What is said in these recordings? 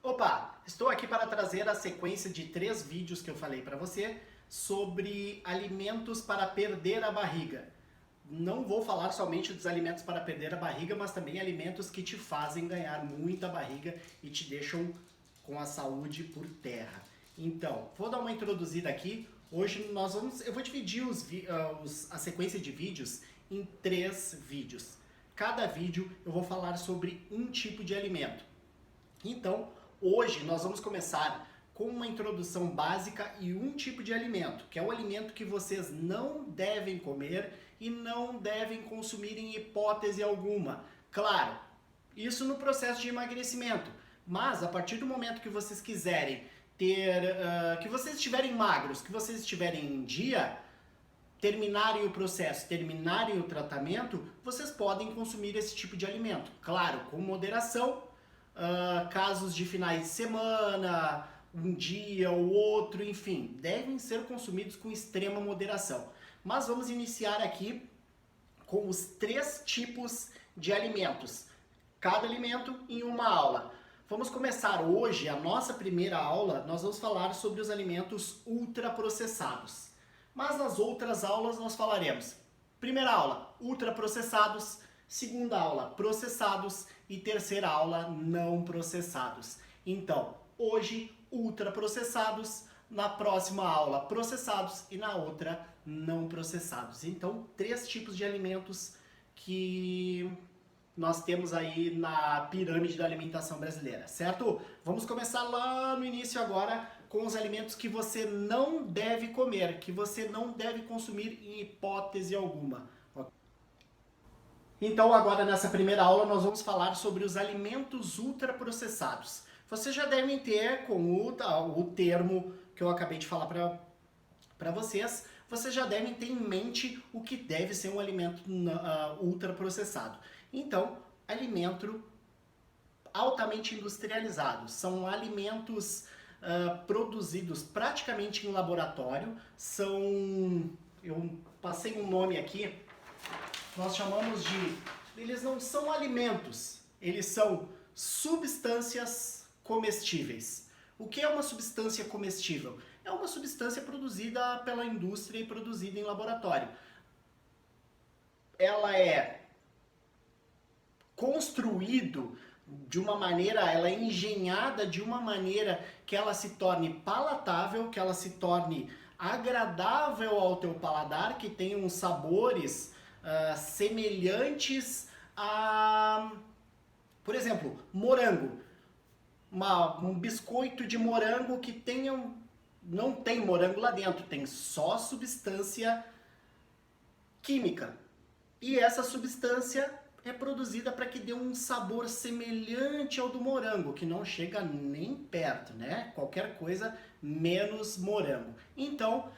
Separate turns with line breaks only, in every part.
Opa, estou aqui para trazer a sequência de 3 vídeos que eu falei para você sobre alimentos para perder a barriga. Não vou falar somente dos alimentos para perder a barriga, mas também alimentos que te fazem ganhar muita barriga e te deixam com a saúde por terra. Então, vou dar uma introduzida aqui. Hoje eu vou dividir a sequência de vídeos em 3 vídeos. Cada vídeo eu vou falar sobre um tipo de alimento. Então, hoje nós vamos começar com uma introdução básica e um tipo de alimento, que é o alimento que vocês não devem comer e não devem consumir em hipótese alguma. Claro, isso no processo de emagrecimento, mas a partir do momento que vocês quiserem que vocês estiverem magros, que vocês estiverem em dia, terminarem o processo, terminarem o tratamento, vocês podem consumir esse tipo de alimento. Claro, com moderação, casos de finais de semana, um dia ou outro, enfim, devem ser consumidos com extrema moderação. Mas vamos iniciar aqui com os 3 tipos de alimentos, cada alimento em uma aula. Vamos começar hoje, a nossa primeira aula, nós vamos falar sobre os alimentos ultraprocessados. Mas nas outras aulas nós falaremos, primeira aula, ultraprocessados, segunda aula, processados e terceira aula, não processados. Então, hoje, ultraprocessados, na próxima aula, processados e na outra, não processados. Então, 3 tipos de alimentos que nós temos aí na pirâmide da alimentação brasileira, certo? Vamos começar lá no início agora com os alimentos que você não deve comer, que você não deve consumir em hipótese alguma. Então agora nessa primeira aula nós vamos falar sobre os alimentos ultraprocessados. Vocês já devem ter com o termo que eu acabei de falar para vocês, vocês já devem ter em mente o que deve ser um alimento ultraprocessado. Então, alimento altamente industrializado. São alimentos produzidos praticamente em laboratório. Eu passei um nome aqui, nós chamamos de... Eles não são alimentos, eles são substâncias comestíveis. O que é uma substância comestível? É uma substância produzida pela indústria e produzida em laboratório. Ela é construído de uma maneira, ela é engenhada de uma maneira que ela se torne palatável, que ela se torne agradável ao teu paladar, que tenha uns sabores semelhantes a, por exemplo, morango. Um biscoito de morango que não tem morango lá dentro, tem só substância química. E essa substância é produzida para que dê um sabor semelhante ao do morango, que não chega nem perto, né? Qualquer coisa menos morango. Então,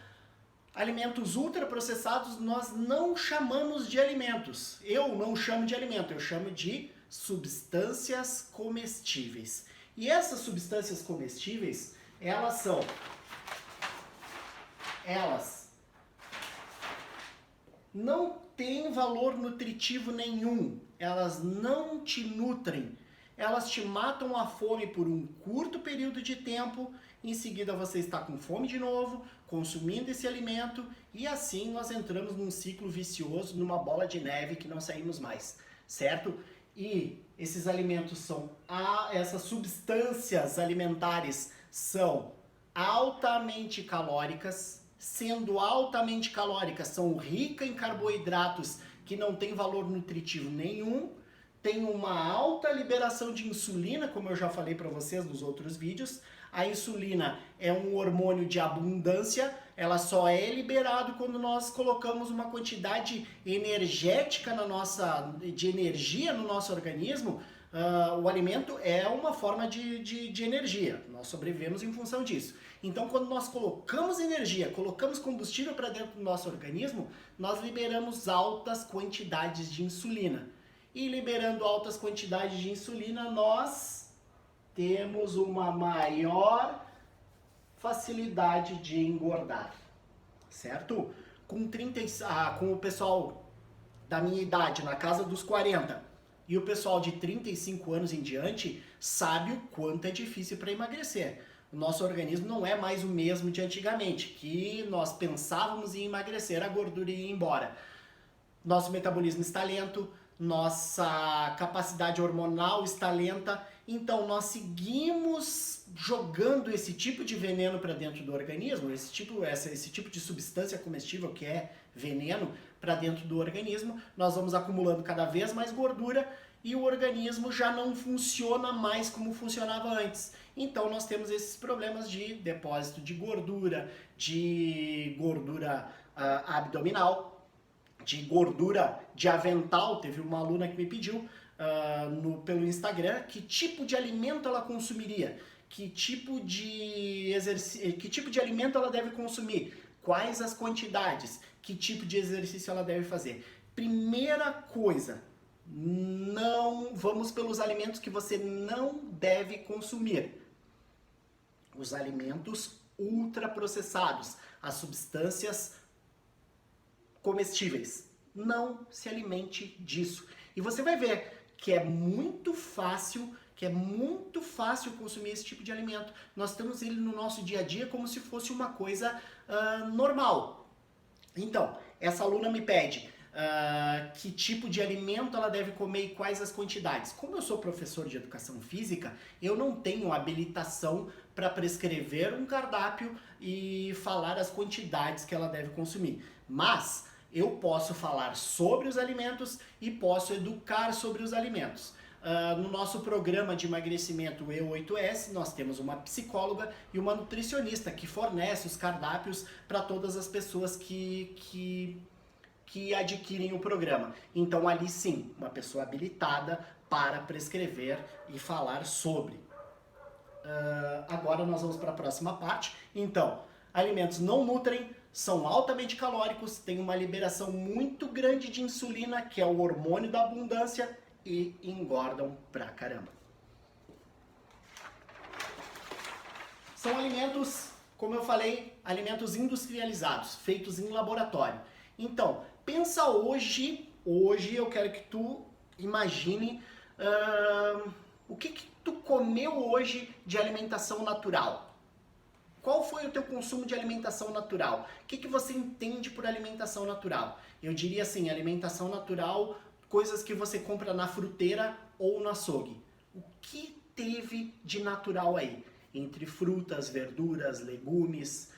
alimentos ultraprocessados nós não chamamos de alimentos. Eu não chamo de alimento, eu chamo de substâncias comestíveis. E essas substâncias comestíveis, elas não têm valor nutritivo nenhum, elas não te nutrem, elas te matam a fome por um curto período de tempo, em seguida você está com fome de novo, consumindo esse alimento, e assim nós entramos num ciclo vicioso, numa bola de neve que não saímos mais, certo? E esses alimentos essas substâncias alimentares são altamente calóricas. Sendo altamente calóricas, são ricas em carboidratos que não tem valor nutritivo nenhum, tem uma alta liberação de insulina, como eu já falei para vocês nos outros vídeos. A insulina é um hormônio de abundância, ela só é liberado quando nós colocamos uma quantidade energética de energia no nosso organismo. O alimento é uma forma de energia, nós sobrevivemos em função disso. Então, quando nós colocamos energia, colocamos combustível para dentro do nosso organismo, nós liberamos altas quantidades de insulina. E liberando altas quantidades de insulina, nós temos uma maior facilidade de engordar, certo? Com o pessoal da minha idade, na casa dos 40, e o pessoal de 35 anos em diante sabe o quanto é difícil para emagrecer. O nosso organismo não é mais o mesmo de antigamente, que nós pensávamos em emagrecer, a gordura ia embora. Nosso metabolismo está lento, nossa capacidade hormonal está lenta, então nós seguimos jogando esse tipo de veneno para dentro do organismo, esse tipo de substância comestível que é veneno para dentro do organismo, nós vamos acumulando cada vez mais gordura e o organismo já não funciona mais como funcionava antes. Então nós temos esses problemas de depósito de gordura abdominal, de gordura de avental. Teve uma aluna que me pediu pelo Instagram que tipo de alimento ela consumiria, que tipo de alimento ela deve consumir, quais as quantidades, que tipo de exercício ela deve fazer. Primeira coisa, não vamos pelos alimentos que você não deve consumir. Os alimentos ultraprocessados, as substâncias comestíveis. Não se alimente disso. E você vai ver que é muito fácil consumir esse tipo de alimento. Nós temos ele no nosso dia a dia como se fosse uma coisa normal. Então, essa aluna me pede que tipo de alimento ela deve comer e quais as quantidades. Como eu sou professor de educação física, eu não tenho habilitação para prescrever um cardápio e falar as quantidades que ela deve consumir. Mas eu posso falar sobre os alimentos e posso educar sobre os alimentos. No nosso programa de emagrecimento E8S, nós temos uma psicóloga e uma nutricionista que fornece os cardápios para todas as pessoas que adquirem o programa. Então ali sim, uma pessoa habilitada para prescrever e falar sobre. Agora nós vamos para a próxima parte. Então, alimentos não nutrem, são altamente calóricos, têm uma liberação muito grande de insulina, que é o hormônio da abundância, e engordam pra caramba. São alimentos, como eu falei, alimentos industrializados, feitos em laboratório. Então, pensa hoje eu quero que tu imagine o que tu comeu hoje de alimentação natural. Qual foi o teu consumo de alimentação natural? O que você entende por alimentação natural? Eu diria assim, alimentação natural, coisas que você compra na fruteira ou no açougue. O que teve de natural aí? Entre frutas, verduras, legumes,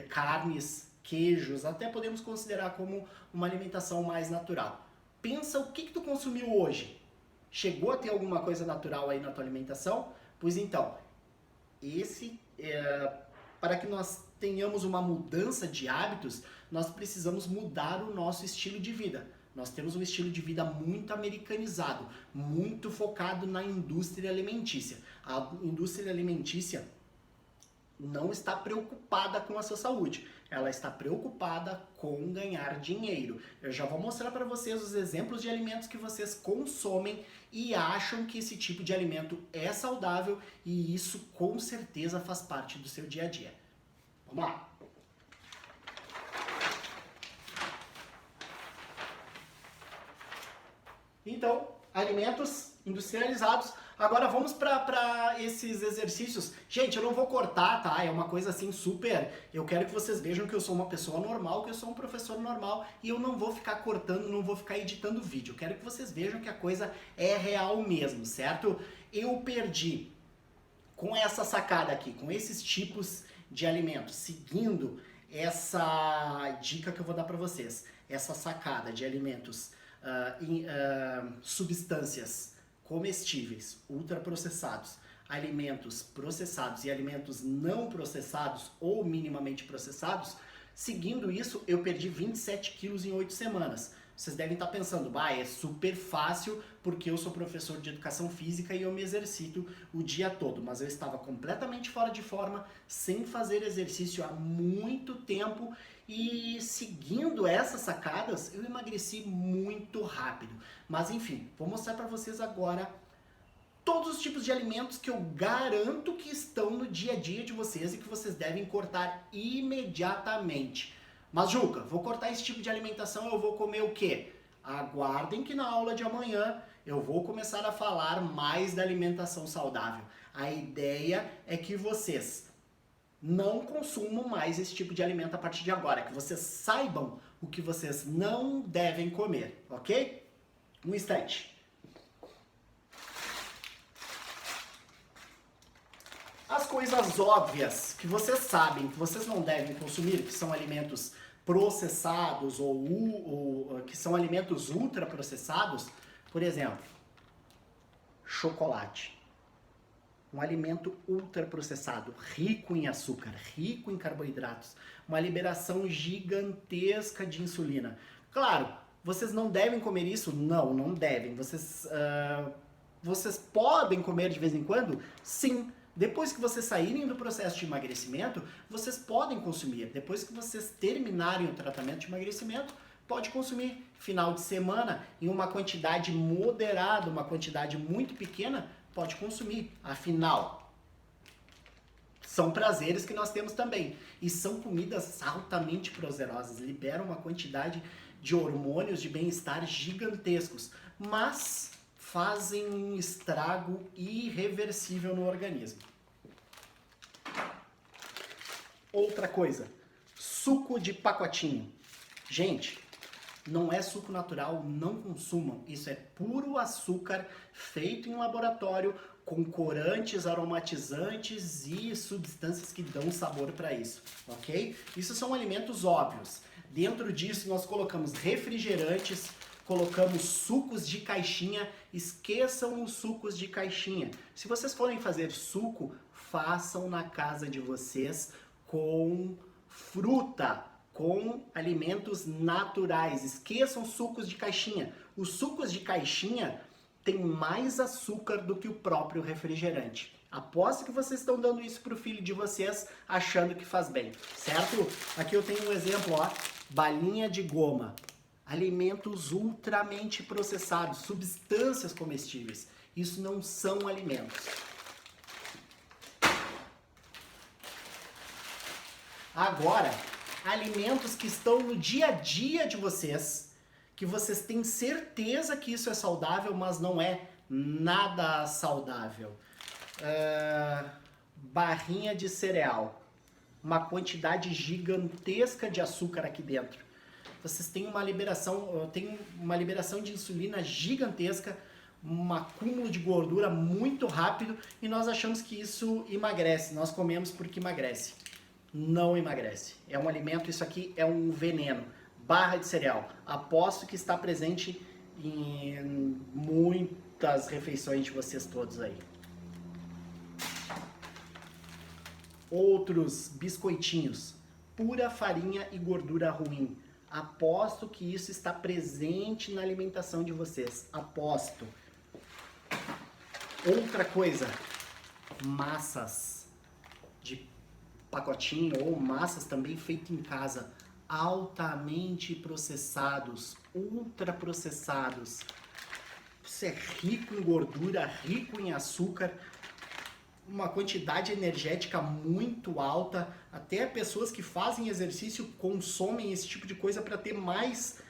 carnes, queijos, até podemos considerar como uma alimentação mais natural. Pensa o que tu consumiu hoje. Chegou a ter alguma coisa natural aí na tua alimentação? Pois então, para que nós tenhamos uma mudança de hábitos, nós precisamos mudar o nosso estilo de vida. Nós temos um estilo de vida muito americanizado, muito focado na indústria alimentícia. A indústria alimentícia não está preocupada com a sua saúde, ela está preocupada com ganhar dinheiro. Eu já vou mostrar para vocês os exemplos de alimentos que vocês consomem e acham que esse tipo de alimento é saudável, e isso com certeza faz parte do seu dia a dia. Vamos lá! Então, alimentos industrializados. Agora vamos para esses exercícios. Gente, eu não vou cortar, tá? É uma coisa assim super... Eu quero que vocês vejam que eu sou uma pessoa normal, que eu sou um professor normal, e eu não vou ficar cortando, não vou ficar editando vídeo. Eu quero que vocês vejam que a coisa é real mesmo, certo? Eu perdi com essa sacada aqui, com esses tipos de alimentos, seguindo essa dica que eu vou dar para vocês, essa sacada de alimentos, substâncias comestíveis, ultraprocessados, alimentos processados e alimentos não processados ou minimamente processados. Seguindo isso, eu perdi 27 quilos em 8 semanas. Vocês devem estar pensando, é super fácil porque eu sou professor de educação física e eu me exercito o dia todo. Mas eu estava completamente fora de forma, sem fazer exercício há muito tempo, e seguindo essas sacadas, eu emagreci muito rápido. Mas enfim, vou mostrar para vocês agora todos os tipos de alimentos que eu garanto que estão no dia a dia de vocês e que vocês devem cortar imediatamente. Mas Juca, vou cortar esse tipo de alimentação, eu vou comer o quê? Aguardem que na aula de amanhã eu vou começar a falar mais da alimentação saudável. A ideia é que vocês não consumam mais esse tipo de alimento a partir de agora, que vocês saibam o que vocês não devem comer, ok? Um instante. As coisas óbvias que vocês sabem que vocês não devem consumir, que são alimentos processados ou que são alimentos ultraprocessados, por exemplo, chocolate. Um alimento ultraprocessado, rico em açúcar, rico em carboidratos, uma liberação gigantesca de insulina. Claro, vocês não devem comer isso? Não, não devem. Vocês podem comer de vez em quando? Sim. Depois que vocês saírem do processo de emagrecimento, vocês podem consumir. Depois que vocês terminarem o tratamento de emagrecimento, pode consumir final de semana em uma quantidade moderada, uma quantidade muito pequena, pode consumir. Afinal, são prazeres que nós temos também. E são comidas altamente prazerosas, liberam uma quantidade de hormônios de bem-estar gigantescos, mas fazem um estrago irreversível no organismo. Outra coisa, suco de pacotinho. Gente, não é suco natural, não consumam. Isso é puro açúcar feito em laboratório com corantes, aromatizantes e substâncias que dão sabor para isso, ok? Isso são alimentos óbvios. Dentro disso nós colocamos refrigerantes, colocamos sucos de caixinha. Esqueçam os sucos de caixinha. Se vocês forem fazer suco, façam na casa de vocês com fruta, com alimentos naturais. Esqueçam sucos de caixinha. Os sucos de caixinha têm mais açúcar do que o próprio refrigerante. Aposto que vocês estão dando isso para o filho de vocês achando que faz bem, certo? Aqui eu tenho um exemplo, ó, balinha de goma. Alimentos ultramente processados, substâncias comestíveis. Isso não são alimentos. Agora, alimentos que estão no dia a dia de vocês, que vocês têm certeza que isso é saudável, mas não é nada saudável. Barrinha de cereal. Uma quantidade gigantesca de açúcar aqui dentro. Vocês têm uma liberação de insulina gigantesca, um acúmulo de gordura muito rápido e nós achamos que isso emagrece. Nós comemos porque emagrece. Não emagrece. É um alimento, isso aqui é um veneno. Barra de cereal. Aposto que está presente em muitas refeições de vocês todos aí. Outros biscoitinhos. Pura farinha e gordura ruim. Aposto que isso está presente na alimentação de vocês. Aposto. Outra coisa. Massas de pacotinho ou massas também feitas em casa. Altamente processados. Ultraprocessados. Isso é rico em gordura, rico em açúcar. Uma quantidade energética muito alta, até pessoas que fazem exercício consomem esse tipo de coisa para ter mais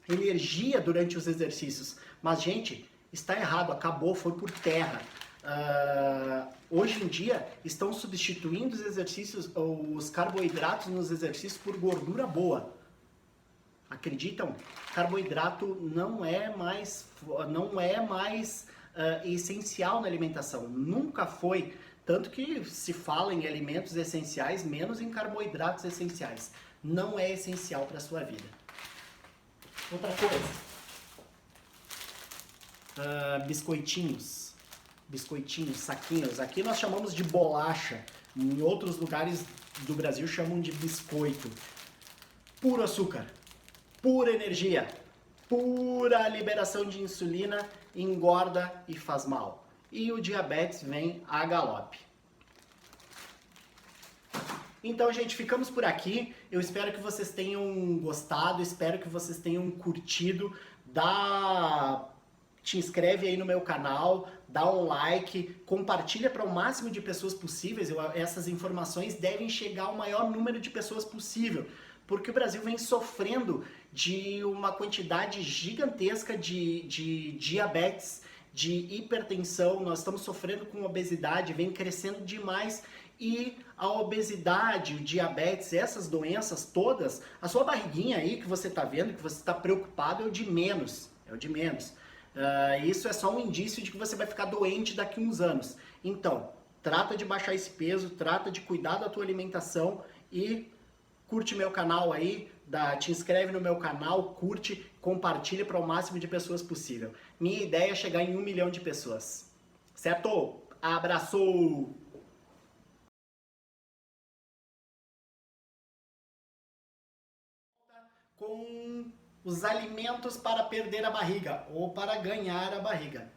energia durante os exercícios. Mas, gente, está errado, acabou, foi por terra. Hoje em dia, estão substituindo os exercícios, os carboidratos nos exercícios por gordura boa. Acreditam? Carboidrato não é mais essencial na alimentação, nunca foi, tanto que se fala em alimentos essenciais, menos em carboidratos essenciais, não é essencial para a sua vida. Outra coisa, biscoitinhos, saquinhos, aqui nós chamamos de bolacha, em outros lugares do Brasil chamam de biscoito, puro açúcar, pura energia, pura liberação de insulina, engorda e faz mal. E o diabetes vem a galope. Então, gente, ficamos por aqui. Eu espero que vocês tenham gostado, espero que vocês tenham curtido. Te inscreve aí no meu canal, dá um like, compartilha para o máximo de pessoas possíveis. Essas informações devem chegar ao maior número de pessoas possível, porque o Brasil vem sofrendo de uma quantidade gigantesca de diabetes, de hipertensão, nós estamos sofrendo com obesidade, vem crescendo demais. E a obesidade, o diabetes, essas doenças todas, a sua barriguinha aí que você está vendo, que você está preocupado, é o de menos. É o de menos. Isso é só um indício de que você vai ficar doente daqui a uns anos. Então, trata de baixar esse peso, trata de cuidar da tua alimentação e curte meu canal aí, te inscreve no meu canal, curte, compartilha para o máximo de pessoas possível. Minha ideia é chegar em 1 milhão de pessoas. Certo? Abraço! Com os alimentos para perder a barriga ou para ganhar a barriga.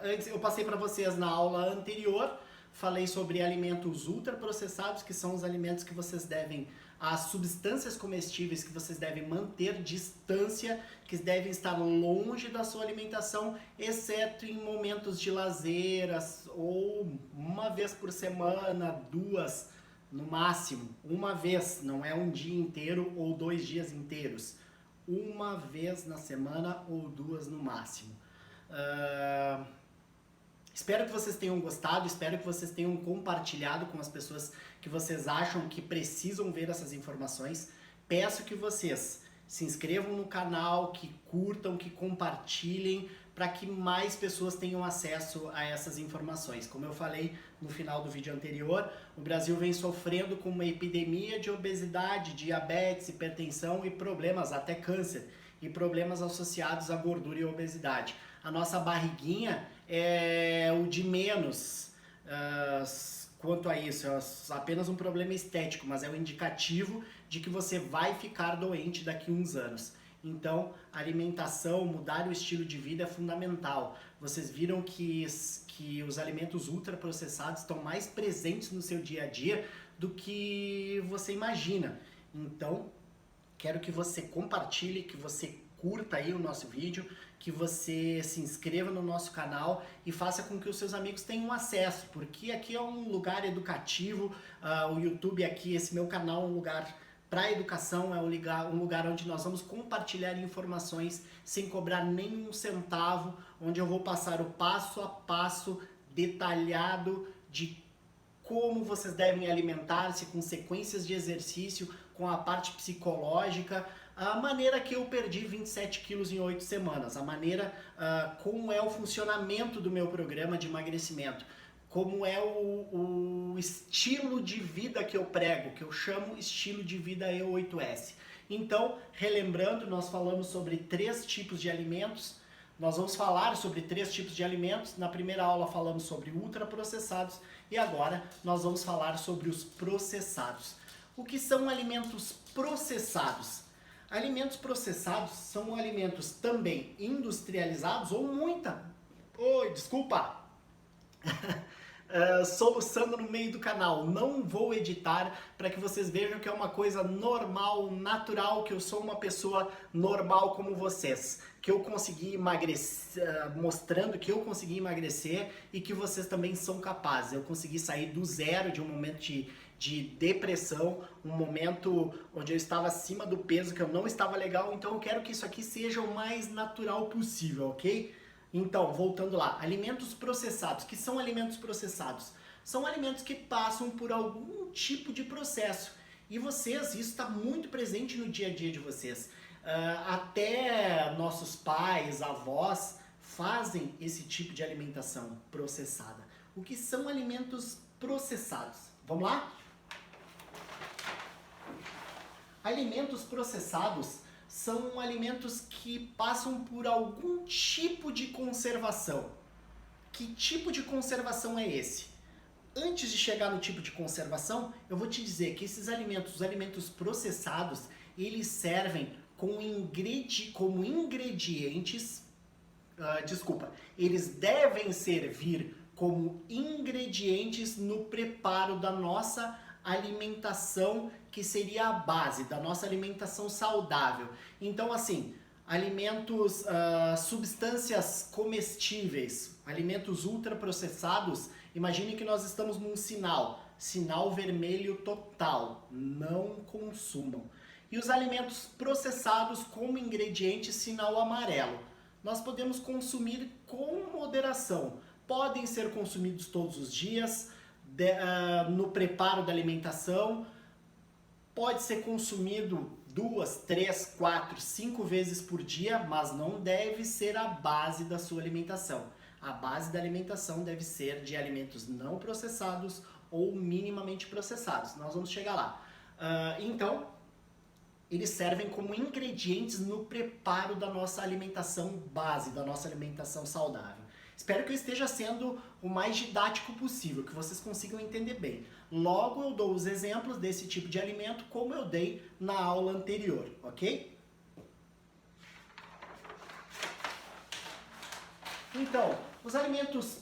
Antes eu passei para vocês na aula anterior, falei sobre alimentos ultraprocessados, que são os alimentos que vocês devem, as substâncias comestíveis que vocês devem manter distância, que devem estar longe da sua alimentação, exceto em momentos de lazer, ou uma vez por semana, 2 no máximo, uma vez, não é um dia inteiro ou 2 dias inteiros, uma vez na semana ou 2 no máximo. Espero que vocês tenham gostado, espero que vocês tenham compartilhado com as pessoas que vocês acham que precisam ver essas informações. Peço que vocês se inscrevam no canal, que curtam, que compartilhem, para que mais pessoas tenham acesso a essas informações. Como eu falei no final do vídeo anterior, o Brasil vem sofrendo com uma epidemia de obesidade, diabetes, hipertensão e problemas, até câncer, e problemas associados à gordura e obesidade. A nossa barriguinha é o de menos quanto a isso, é apenas um problema estético, mas é um indicativo de que você vai ficar doente daqui a uns anos. Então, a alimentação, mudar o estilo de vida é fundamental. Vocês viram que os alimentos ultraprocessados estão mais presentes no seu dia a dia do que você imagina. Então, quero que você compartilhe, que você curta aí o nosso vídeo, que você se inscreva no nosso canal e faça com que os seus amigos tenham acesso, porque aqui é um lugar educativo, o YouTube aqui, esse meu canal é um lugar para educação, é um lugar onde nós vamos compartilhar informações sem cobrar nenhum centavo, onde eu vou passar o passo a passo detalhado de como vocês devem alimentar-se, com sequências de exercício, com a parte psicológica, a maneira que eu perdi 27 quilos em 8 semanas, a maneira como é o funcionamento do meu programa de emagrecimento, como é o estilo de vida que eu prego, que eu chamo estilo de vida E8S. Então, relembrando, nós falamos sobre 3 tipos de alimentos. Nós vamos falar sobre 3 tipos de alimentos. Na primeira aula falamos sobre ultraprocessados e agora nós vamos falar sobre os processados. O que são alimentos processados? Alimentos processados são alimentos também industrializados ou desculpa! Soluçando no meio do canal. Não vou editar para que vocês vejam que é uma coisa normal, natural, que eu sou uma pessoa normal como vocês, que eu consegui emagrecer, mostrando que eu consegui emagrecer e que vocês também são capazes. Eu consegui sair do zero de um momento de depressão, um momento onde eu estava acima do peso, que eu não estava legal, então eu quero que isso aqui seja o mais natural possível, ok? Então, voltando lá, alimentos processados. O que são alimentos processados? São alimentos que passam por algum tipo de processo. E vocês, isso está muito presente no dia a dia de vocês. Até nossos pais, avós, fazem esse tipo de alimentação processada. O que são alimentos processados? Vamos lá? Alimentos processados são alimentos que passam por algum tipo de conservação. Que tipo de conservação é esse? Antes de chegar no tipo de conservação, eu vou te dizer que esses alimentos, os alimentos processados, eles servem como ingredientes, eles devem servir como ingredientes no preparo da nossa alimentação, que seria a base da nossa alimentação saudável. Então, assim, alimentos, substâncias comestíveis, alimentos ultraprocessados. Imagine que nós estamos num sinal vermelho total, não consumam. E os alimentos processados como ingrediente, sinal amarelo. Nós podemos consumir com moderação. Podem ser consumidos todos os dias, no preparo da alimentação. Pode ser consumido 2, 3, 4, 5 vezes por dia, mas não deve ser a base da sua alimentação. A base da alimentação deve ser de alimentos não processados ou minimamente processados. Nós vamos chegar lá. Então, eles servem como ingredientes no preparo da nossa alimentação base, da nossa alimentação saudável. Espero que eu esteja sendo o mais didático possível, que vocês consigam entender bem. Logo eu dou os exemplos desse tipo de alimento como eu dei na aula anterior, ok? Então, os alimentos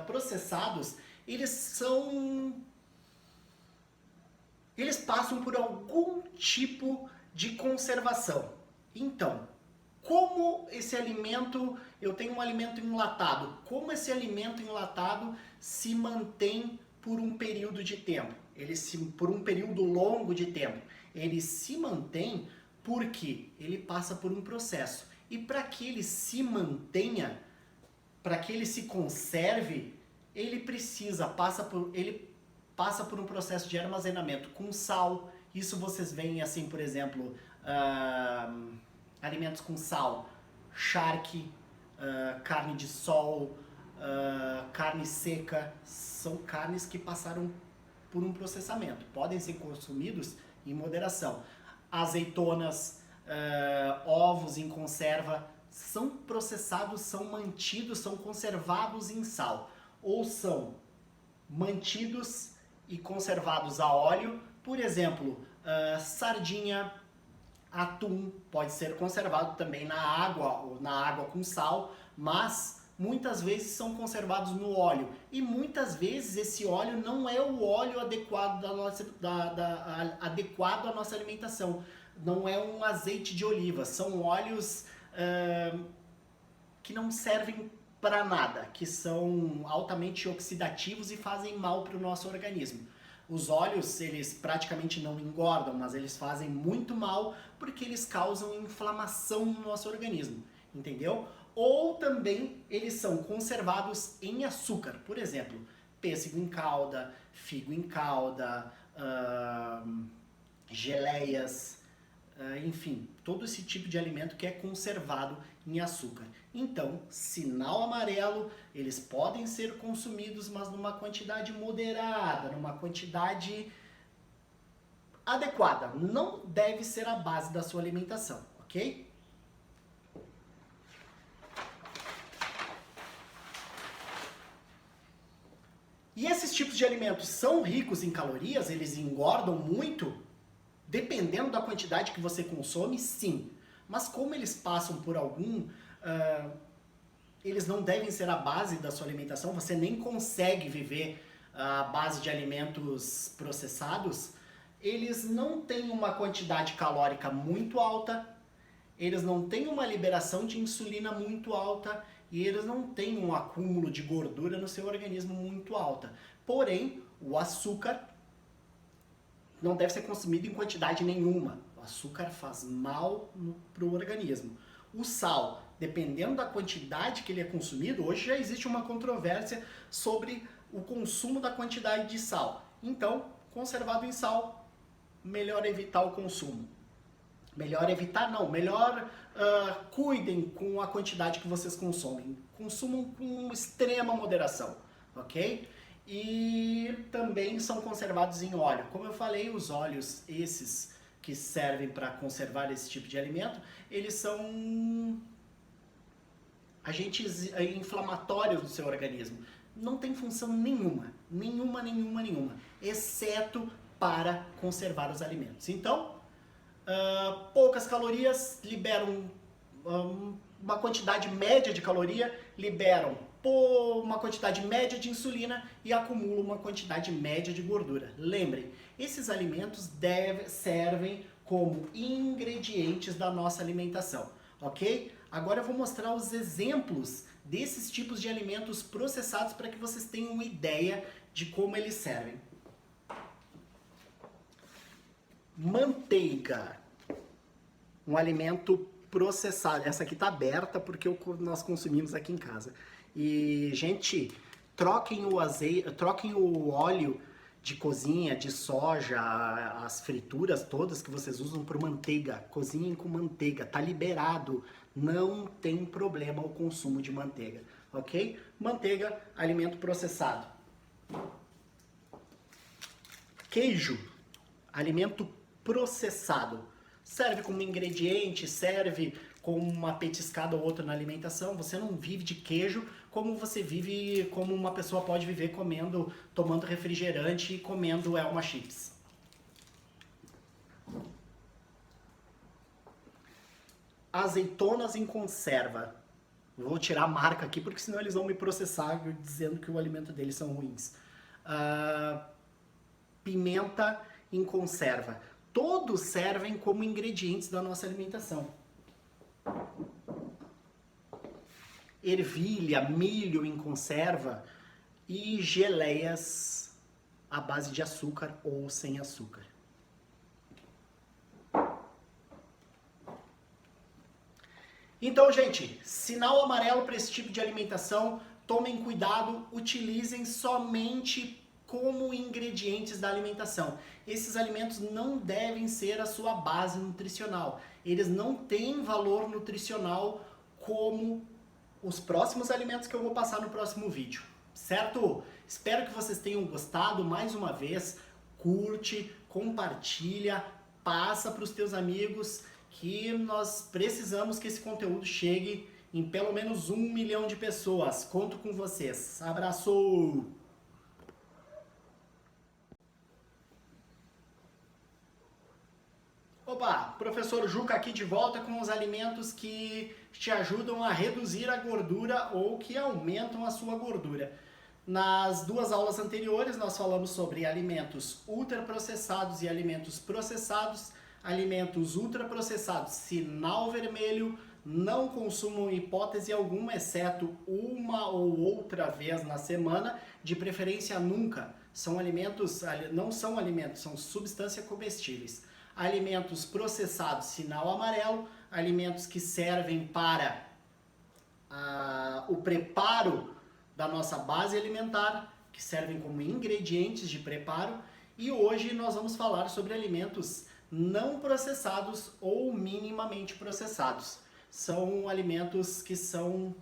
processados, eles passam por algum tipo de conservação. Então, como esse alimento, eu tenho um alimento enlatado, como esse alimento enlatado se mantém por um período de tempo? Por um período longo de tempo. Ele se mantém porque ele passa por um processo. E para que ele se mantenha, para que ele se conserve, ele passa por um processo de armazenamento com sal. Isso vocês veem assim, por exemplo, alimentos com sal, charque, carne de sol, carne seca, são carnes que passaram por um processamento. Podem ser consumidos em moderação. Azeitonas, ovos em conserva, são processados, são mantidos, são conservados em sal. Ou são mantidos e conservados a óleo. Por exemplo, sardinha, atum pode ser conservado também na água com sal, mas muitas vezes são conservados no óleo. E muitas vezes esse óleo não é o óleo adequado adequado à nossa alimentação. Não é um azeite de oliva, são óleos que não servem para nada, que são altamente oxidativos e fazem mal para o nosso organismo. Os óleos, eles praticamente não engordam, mas eles fazem muito mal porque eles causam inflamação no nosso organismo, entendeu? Ou também eles são conservados em açúcar, por exemplo, pêssego em calda, figo em calda, geleias, enfim, todo esse tipo de alimento que é conservado em açúcar. Então, sinal amarelo, eles podem ser consumidos, mas numa quantidade moderada, numa quantidade adequada. Não deve ser a base da sua alimentação, ok? E esses tipos de alimentos são ricos em calorias, eles engordam muito, dependendo da quantidade que você consome, sim. Mas como eles passam por eles não devem ser a base da sua alimentação, você nem consegue viver à base de alimentos processados, eles não têm uma quantidade calórica muito alta, eles não têm uma liberação de insulina muito alta e eles não têm um acúmulo de gordura no seu organismo muito alta. Porém, o açúcar não deve ser consumido em quantidade nenhuma. O açúcar faz mal para o organismo. O sal, dependendo da quantidade que ele é consumido, hoje já existe uma controvérsia sobre o consumo da quantidade de sal. Então, conservado em sal, melhor evitar o consumo. Melhor cuidem com a quantidade que vocês consomem. Consumam com extrema moderação, ok? E também são conservados em óleo. Como eu falei, os óleos, esses que servem para conservar esse tipo de alimento, eles são agentes inflamatórios do seu organismo. Não tem função nenhuma, exceto para conservar os alimentos. Então, poucas calorias liberam uma quantidade média de caloria, liberam uma quantidade média de insulina e acumulam uma quantidade média de gordura. Lembrem, esses alimentos servem como ingredientes da nossa alimentação. ok? Agora eu vou mostrar os exemplos desses tipos de alimentos processados para que vocês tenham uma ideia de como eles servem. Manteiga, um alimento processado. Essa aqui tá aberta porque nós consumimos aqui em casa. E, gente, troquem o azeite, troquem o óleo de cozinha, de soja, as frituras todas que vocês usam por manteiga. Cozinhem com manteiga, tá liberado. Não tem problema o consumo de manteiga, ok? Manteiga, alimento processado. Queijo, alimento processado. Serve como ingrediente, serve como uma petiscada ou outra na alimentação. Você não vive de queijo como você vive, como uma pessoa pode viver comendo, tomando refrigerante e comendo Elma Chips. Azeitonas em conserva. Vou tirar a marca aqui porque senão eles vão me processar dizendo que o alimento deles são ruins. Pimenta em conserva. Todos servem como ingredientes da nossa alimentação. Ervilha, milho em conserva e geleias à base de açúcar ou sem açúcar. Então, gente, sinal amarelo para esse tipo de alimentação, tomem cuidado, utilizem somente como ingredientes da alimentação. Esses alimentos não devem ser a sua base nutricional. Eles não têm valor nutricional como os próximos alimentos que eu vou passar no próximo vídeo, certo? Espero que vocês tenham gostado. Mais uma vez, curte, compartilha, passa para os teus amigos, que nós precisamos que esse conteúdo chegue em pelo menos 1 milhão de pessoas. Conto com vocês. Abraço! Opa, professor Juca aqui de volta com os alimentos que te ajudam a reduzir a gordura ou que aumentam a sua gordura. Nas duas aulas anteriores nós falamos sobre alimentos ultraprocessados e alimentos processados. Alimentos ultraprocessados, sinal vermelho, não consumam em hipótese alguma, exceto uma ou outra vez na semana, de preferência nunca. São alimentos, não são alimentos, são substâncias comestíveis. Alimentos processados, sinal amarelo, alimentos que servem para o preparo da nossa base alimentar, que servem como ingredientes de preparo. E hoje nós vamos falar sobre alimentos não processados ou minimamente processados. São alimentos que são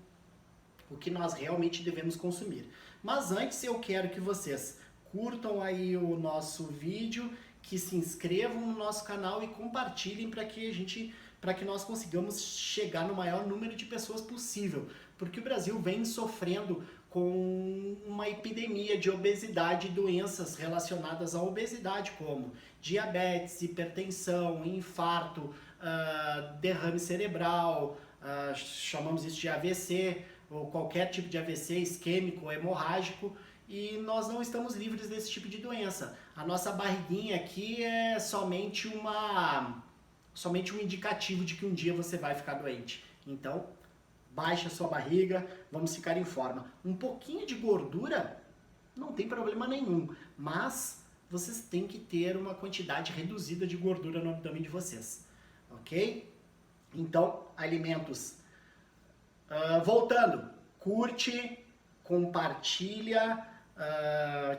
o que nós realmente devemos consumir. Mas antes eu quero que vocês curtam aí o nosso vídeo, que se inscrevam no nosso canal e compartilhem para que nós consigamos chegar no maior número de pessoas possível, porque o Brasil vem sofrendo com uma epidemia de obesidade e doenças relacionadas à obesidade, como diabetes, hipertensão, infarto, derrame cerebral, chamamos isso de AVC, ou qualquer tipo de AVC isquêmico ou hemorrágico, e nós não estamos livres desse tipo de doença. A nossa barriguinha aqui é somente um indicativo de que um dia você vai ficar doente. Então, baixe a sua barriga, vamos ficar em forma. Um pouquinho de gordura não tem problema nenhum, mas vocês têm que ter uma quantidade reduzida de gordura no abdômen de vocês, ok? Então, alimentos. Voltando, curte, compartilha,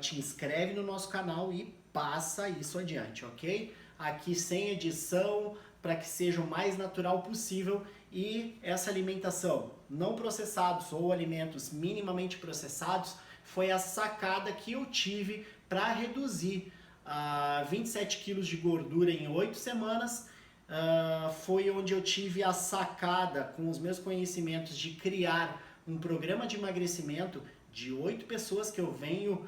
te inscreve no nosso canal e passa isso adiante, ok? Aqui sem edição, para que seja o mais natural possível. E essa alimentação não processados ou alimentos minimamente processados foi a sacada que eu tive para reduzir 27 quilos de gordura em 8 semanas. Foi onde eu tive a sacada, com os meus conhecimentos, de criar um programa de emagrecimento de 8 pessoas que eu venho,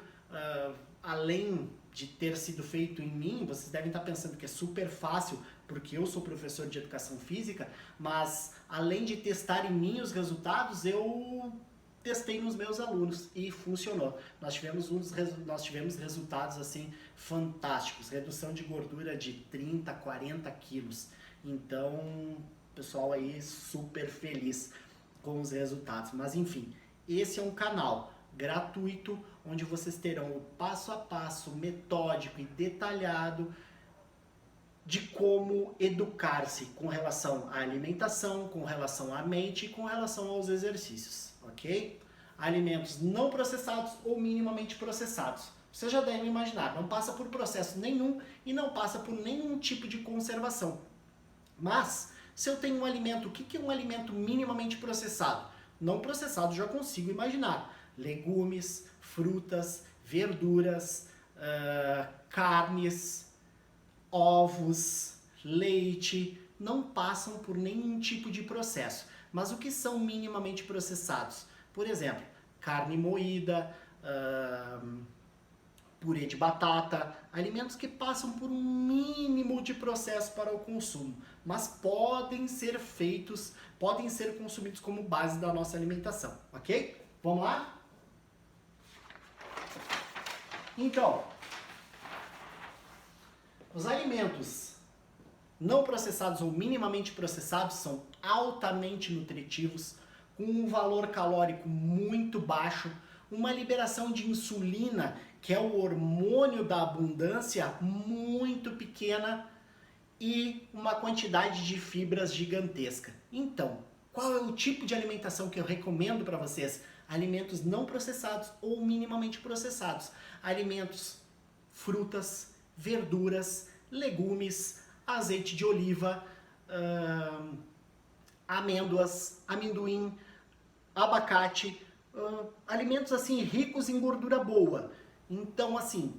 além de ter sido feito em mim. Vocês devem estar pensando que é super fácil, porque eu sou professor de educação física, mas além de testar em mim os resultados, eu testei nos meus alunos e funcionou. Nós tivemos resultados assim fantásticos, redução de gordura de 30, 40 quilos. Então, pessoal aí super feliz com os resultados. Mas enfim, esse é um canal gratuito onde vocês terão o passo a passo metódico e detalhado de como educar-se com relação à alimentação, com relação à mente e com relação aos exercícios, ok? Alimentos não processados ou minimamente processados. Você já deve imaginar, não passa por processo nenhum e não passa por nenhum tipo de conservação. Mas, se eu tenho um alimento, o que é um alimento minimamente processado? Não processado já consigo imaginar. Legumes, frutas, verduras, carnes, ovos, leite, não passam por nenhum tipo de processo. Mas o que são minimamente processados? Por exemplo, carne moída, purê de batata, alimentos que passam por um mínimo de processo para o consumo, mas podem ser feitos, podem ser consumidos como base da nossa alimentação, ok? Vamos lá? Então, os alimentos não processados ou minimamente processados são altamente nutritivos, com um valor calórico muito baixo, uma liberação de insulina, que é o hormônio da abundância, muito pequena e uma quantidade de fibras gigantesca. Então, qual é o tipo de alimentação que eu recomendo para vocês? Alimentos não processados ou minimamente processados. Alimentos, frutas, verduras, legumes, azeite de oliva, amêndoas, amendoim, abacate, alimentos assim ricos em gordura boa. Então, assim,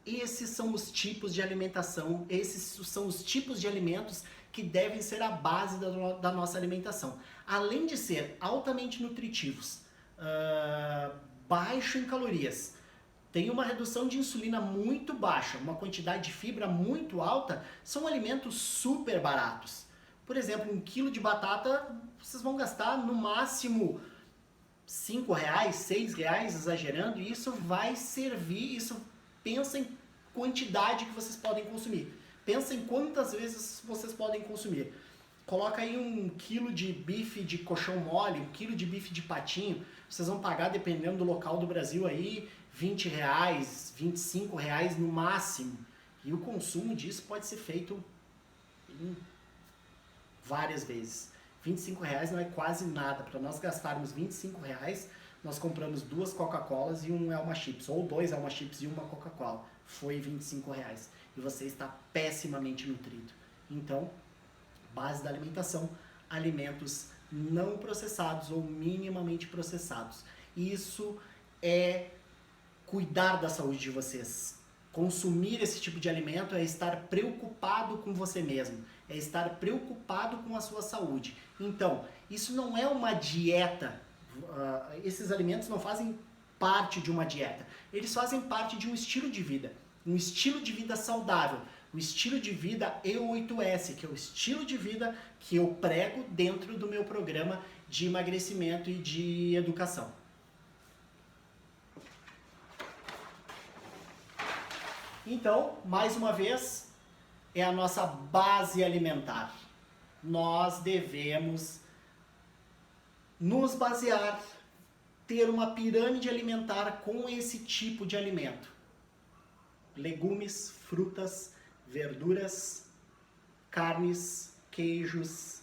esses são os tipos de alimentação, esses são os tipos de alimentos que devem ser a base da nossa alimentação. Além de ser altamente nutritivos, baixo em calorias, tem uma redução de insulina muito baixa, uma quantidade de fibra muito alta, são alimentos super baratos. Por exemplo, 1 quilo de batata, vocês vão gastar no máximo R$5, R$6, exagerando, e isso vai servir, isso pensa em quantidade que vocês podem consumir. Pensa em quantas vezes vocês podem consumir. Coloca aí 1 quilo de bife de coxão mole, 1 quilo de bife de patinho, vocês vão pagar, dependendo do local do Brasil, aí R$20, R$25 no máximo. E o consumo disso pode ser feito em várias vezes. R$25 não é quase nada. Para nós gastarmos R$25, nós compramos 2 Coca-Colas e um Elma Chips, ou 2 Elma Chips e uma Coca-Cola. Foi R$25. E você está pessimamente nutrido. Então, base da alimentação, alimentos não processados ou minimamente processados. Isso é cuidar da saúde de vocês. Consumir esse tipo de alimento é estar preocupado com você mesmo, é estar preocupado com a sua saúde. Então, isso não é uma dieta, esses alimentos não fazem parte de uma dieta, eles fazem parte de um estilo de vida saudável, o estilo de vida E8S, que é o estilo de vida que eu prego dentro do meu programa de emagrecimento e de educação. Então, mais uma vez, é a nossa base alimentar. Nós devemos nos basear, ter uma pirâmide alimentar com esse tipo de alimento. Legumes, frutas, verduras, carnes, queijos,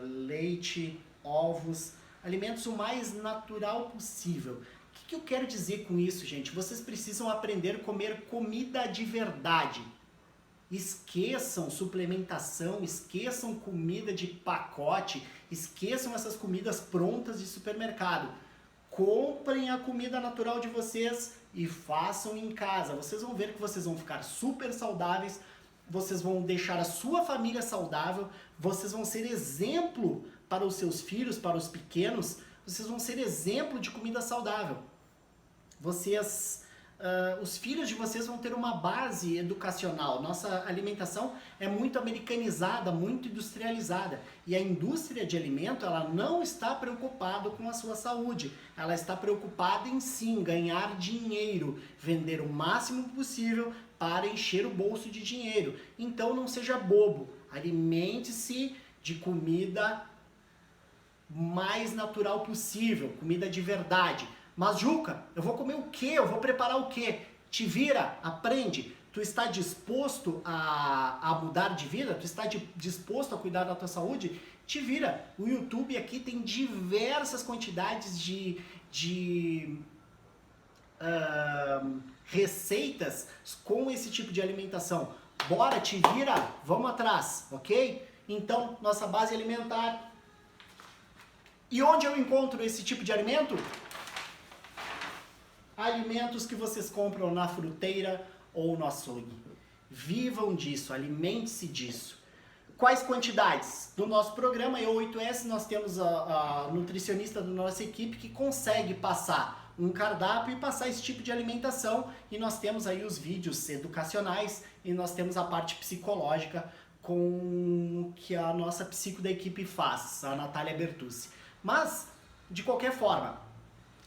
leite, ovos, alimentos o mais natural possível. O que eu quero dizer com isso, gente? Vocês precisam aprender a comer comida de verdade. Esqueçam suplementação, esqueçam comida de pacote, esqueçam essas comidas prontas de supermercado. Comprem a comida natural de vocês e façam em casa. Vocês vão ver que vocês vão ficar super saudáveis, vocês vão deixar a sua família saudável, vocês vão ser exemplo para os seus filhos, para os pequenos, vocês vão ser exemplo de comida saudável. Os filhos de vocês vão ter uma base educacional. Nossa alimentação é muito americanizada, muito industrializada. E a indústria de alimento, ela não está preocupada com a sua saúde. Ela está preocupada em sim ganhar dinheiro, vender o máximo possível para encher o bolso de dinheiro. Então não seja bobo. Alimente-se de comida mais natural possível, comida de verdade. Mas Juca, eu vou comer o quê? Eu vou preparar o quê? Te vira, aprende. Tu está disposto a mudar de vida? Tu está disposto a cuidar da tua saúde? Te vira. O YouTube aqui tem diversas quantidades de receitas com esse tipo de alimentação. Bora, te vira, vamos atrás, ok? Então, nossa base alimentar. E onde eu encontro esse tipo de alimento? Alimentos que vocês compram na fruteira ou no açougue. Vivam disso, alimente-se disso. Quais quantidades? No nosso programa E8S nós temos a nutricionista da nossa equipe que consegue passar um cardápio e passar esse tipo de alimentação, e nós temos aí os vídeos educacionais e nós temos a parte psicológica com que a nossa psico da equipe faz, a Natália Bertucci. Mas, de qualquer forma,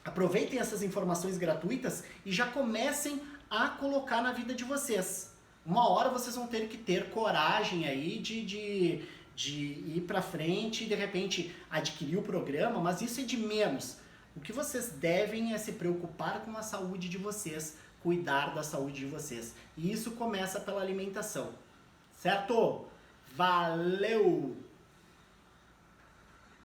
aproveitem essas informações gratuitas e já comecem a colocar na vida de vocês. Uma hora vocês vão ter que ter coragem aí de ir pra frente e de repente adquirir o programa, mas isso é de menos. O que vocês devem é se preocupar com a saúde de vocês, cuidar da saúde de vocês. E isso começa pela alimentação. Certo? Valeu!